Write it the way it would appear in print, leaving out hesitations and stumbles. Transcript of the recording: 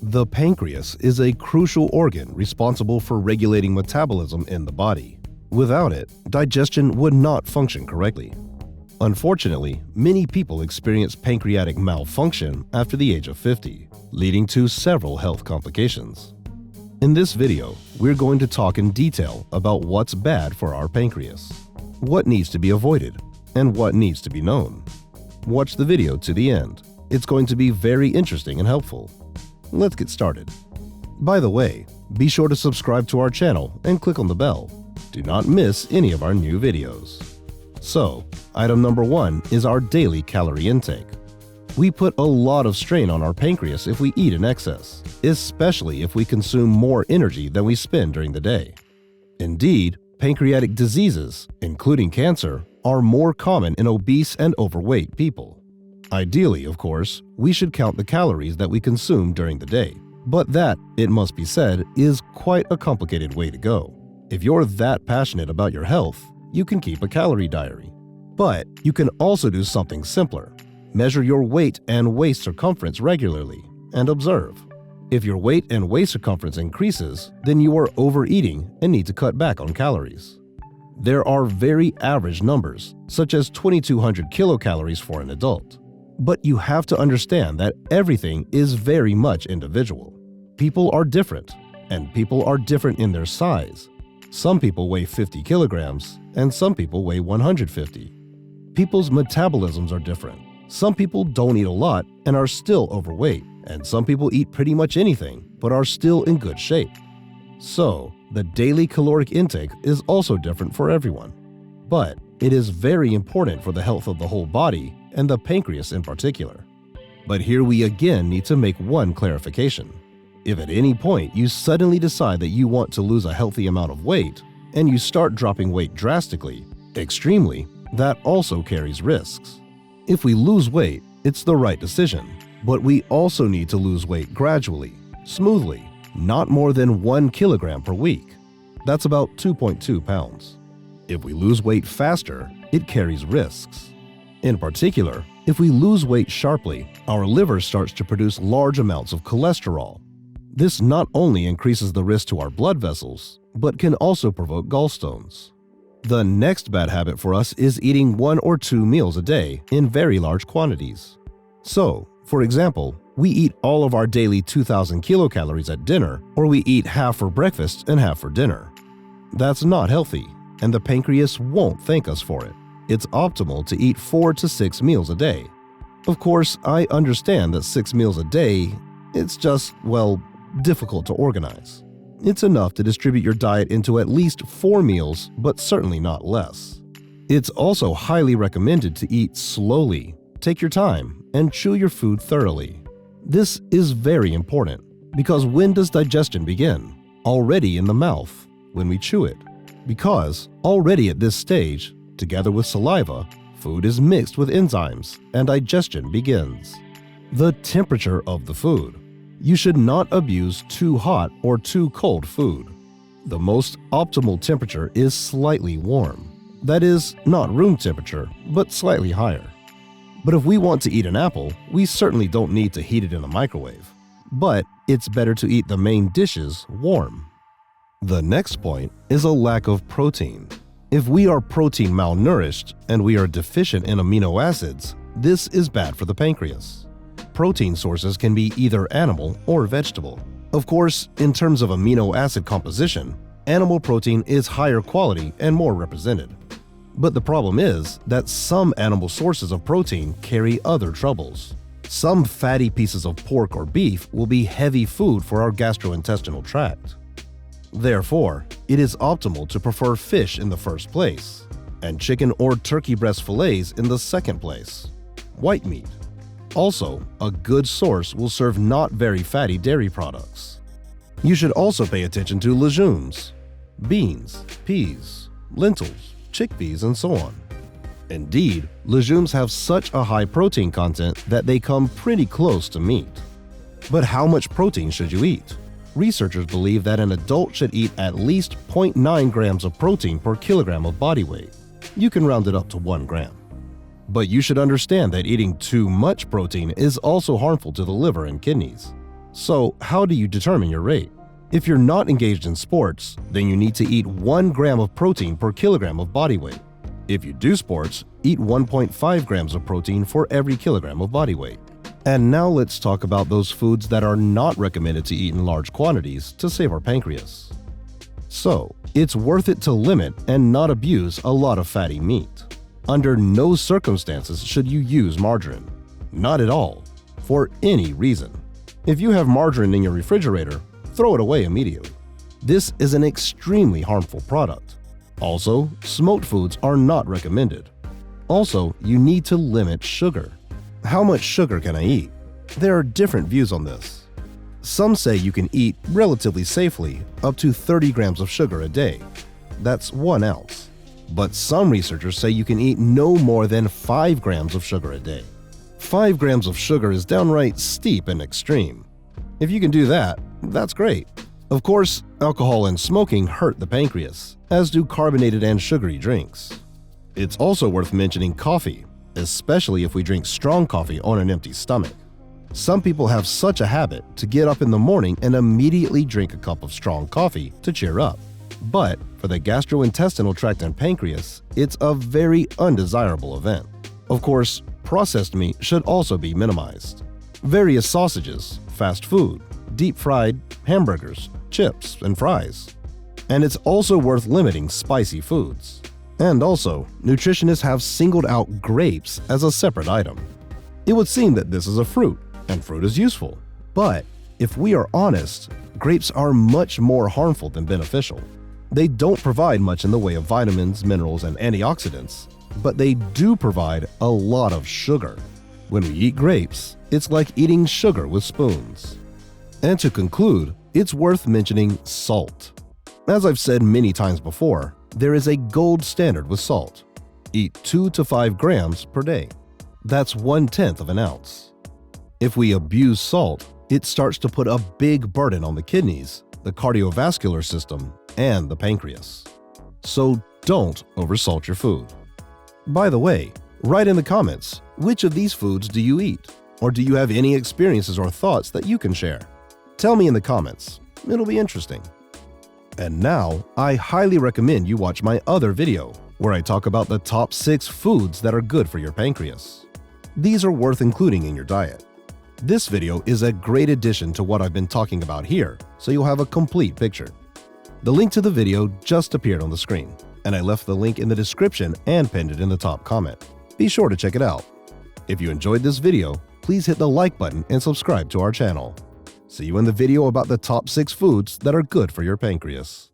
The pancreas is a crucial organ responsible for regulating metabolism in the body. Without it, digestion would not function correctly. Unfortunately, many people experience pancreatic malfunction after the age of 50, leading to several health complications. In this video, we're going to talk in detail about what's bad for our pancreas, what needs to be avoided, and what needs to be known. Watch the video to the end. It's going to be very interesting and helpful. Let's get started. By the way, be sure to subscribe to our channel and click on the bell. Do not miss any of our new videos. So, item number 1 is our daily calorie intake. We put a lot of strain on our pancreas if we eat in excess, especially if we consume more energy than we spend during the day. Indeed, pancreatic diseases, including cancer, are more common in obese and overweight people. Ideally, of course, we should count the calories that we consume during the day, but that, it must be said, is quite a complicated way to go. If you're that passionate about your health, you can keep a calorie diary. But you can also do something simpler. Measure your weight and waist circumference regularly and observe. If your weight and waist circumference increases, then you are overeating and need to cut back on calories. There are very average numbers, such as 2,200 kilocalories for an adult. But you have to understand that everything is very much individual. People are different, and people are different in their size. Some people weigh 50 kilograms, and some people weigh 150. People's metabolisms are different. Some people don't eat a lot and are still overweight, and some people eat pretty much anything but are still in good shape. So, the daily caloric intake is also different for everyone. But it is very important for the health of the whole body and the pancreas in particular. But here we again need to make one clarification. If at any point you suddenly decide that you want to lose a healthy amount of weight, and you start dropping weight drastically, extremely, that also carries risks. If we lose weight, it's the right decision, but we also need to lose weight gradually, smoothly, not more than 1 kilogram per week. That's about 2.2 pounds. If we lose weight faster, it carries risks. In particular, if we lose weight sharply, our liver starts to produce large amounts of cholesterol. This not only increases the risk to our blood vessels, but can also provoke gallstones. The next bad habit for us is eating 1 or 2 meals a day in very large quantities. So, for example, we eat all of our daily 2,000 kilocalories at dinner, or we eat half for breakfast and half for dinner. That's not healthy, and the pancreas won't thank us for it. It's optimal to eat 4 to 6 meals a day. Of course, I understand that 6 meals a day, it's just, well, difficult to organize. It's enough to distribute your diet into at least 4 meals, but certainly not less. It's also highly recommended to eat slowly, take your time, and chew your food thoroughly. This is very important, because when does digestion begin? Already in the mouth, when we chew it. Because already at this stage, together with saliva, food is mixed with enzymes and digestion begins. The temperature of the food. You should not abuse too hot or too cold food. The most optimal temperature is slightly warm. That is, not room temperature, but slightly higher. But if we want to eat an apple, we certainly don't need to heat it in a microwave. But it's better to eat the main dishes warm. The next point is a lack of protein. If we are protein malnourished and we are deficient in amino acids, this is bad for the pancreas. Protein sources can be either animal or vegetable. Of course, in terms of amino acid composition, animal protein is higher quality and more represented. But the problem is that some animal sources of protein carry other troubles. Some fatty pieces of pork or beef will be heavy food for our gastrointestinal tract. Therefore, it is optimal to prefer fish in the first place, and chicken or turkey breast fillets in the second place. White meat. Also, a good source will serve not very fatty dairy products. You should also pay attention to legumes, beans, peas, lentils, chickpeas, and so on. Indeed, legumes have such a high protein content that they come pretty close to meat. But how much protein should you eat? Researchers believe that an adult should eat at least 0.9 grams of protein per kilogram of body weight. You can round it up to 1 gram. But you should understand that eating too much protein is also harmful to the liver and kidneys. So, how do you determine your rate? If you're not engaged in sports, then you need to eat 1 gram of protein per kilogram of body weight. If you do sports, eat 1.5 grams of protein for every kilogram of body weight. And now let's talk about those foods that are not recommended to eat in large quantities to save our pancreas. So, it's worth it to limit and not abuse a lot of fatty meat. Under no circumstances should you use margarine. Not at all, for any reason. If you have margarine in your refrigerator, throw it away immediately. This is an extremely harmful product. Also, smoked foods are not recommended. Also, you need to limit sugar. How much sugar can I eat? There are different views on this. Some say you can eat relatively safely up to 30 grams of sugar a day. That's 1 ounce. But some researchers say you can eat no more than 5 grams of sugar a day. 5 grams of sugar is downright steep and extreme. If you can do that, that's great. Of course, alcohol and smoking hurt the pancreas, as do carbonated and sugary drinks. It's also worth mentioning coffee, especially if we drink strong coffee on an empty stomach. Some people have such a habit to get up in the morning and immediately drink a cup of strong coffee to cheer up. But for the gastrointestinal tract and pancreas, it's a very undesirable event. Of course, processed meat should also be minimized. Various sausages, fast food, deep-fried hamburgers, chips, and fries. And it's also worth limiting spicy foods. And also, nutritionists have singled out grapes as a separate item. It would seem that this is a fruit, and fruit is useful. But if we are honest, grapes are much more harmful than beneficial. They don't provide much in the way of vitamins, minerals, and antioxidants, but they do provide a lot of sugar. When we eat grapes, it's like eating sugar with spoons. And to conclude, it's worth mentioning salt. As I've said many times before, there is a gold standard with salt. Eat 2 to 5 grams per day. That's 1/10 of an ounce. If we abuse salt, it starts to put a big burden on the kidneys, the cardiovascular system, and the pancreas. So don't oversalt your food. By the way, write in the comments, which of these foods do you eat? Or do you have any experiences or thoughts that you can share? Tell me in the comments. It'll be interesting. And now, I highly recommend you watch my other video, where I talk about the top 6 foods that are good for your pancreas. These are worth including in your diet. This video is a great addition to what I've been talking about here, so you'll have a complete picture. The link to the video just appeared on the screen, and I left the link in the description and pinned it in the top comment. Be sure to check it out. If you enjoyed this video, please hit the like button and subscribe to our channel. See you in the video about the top 6 foods that are good for your pancreas.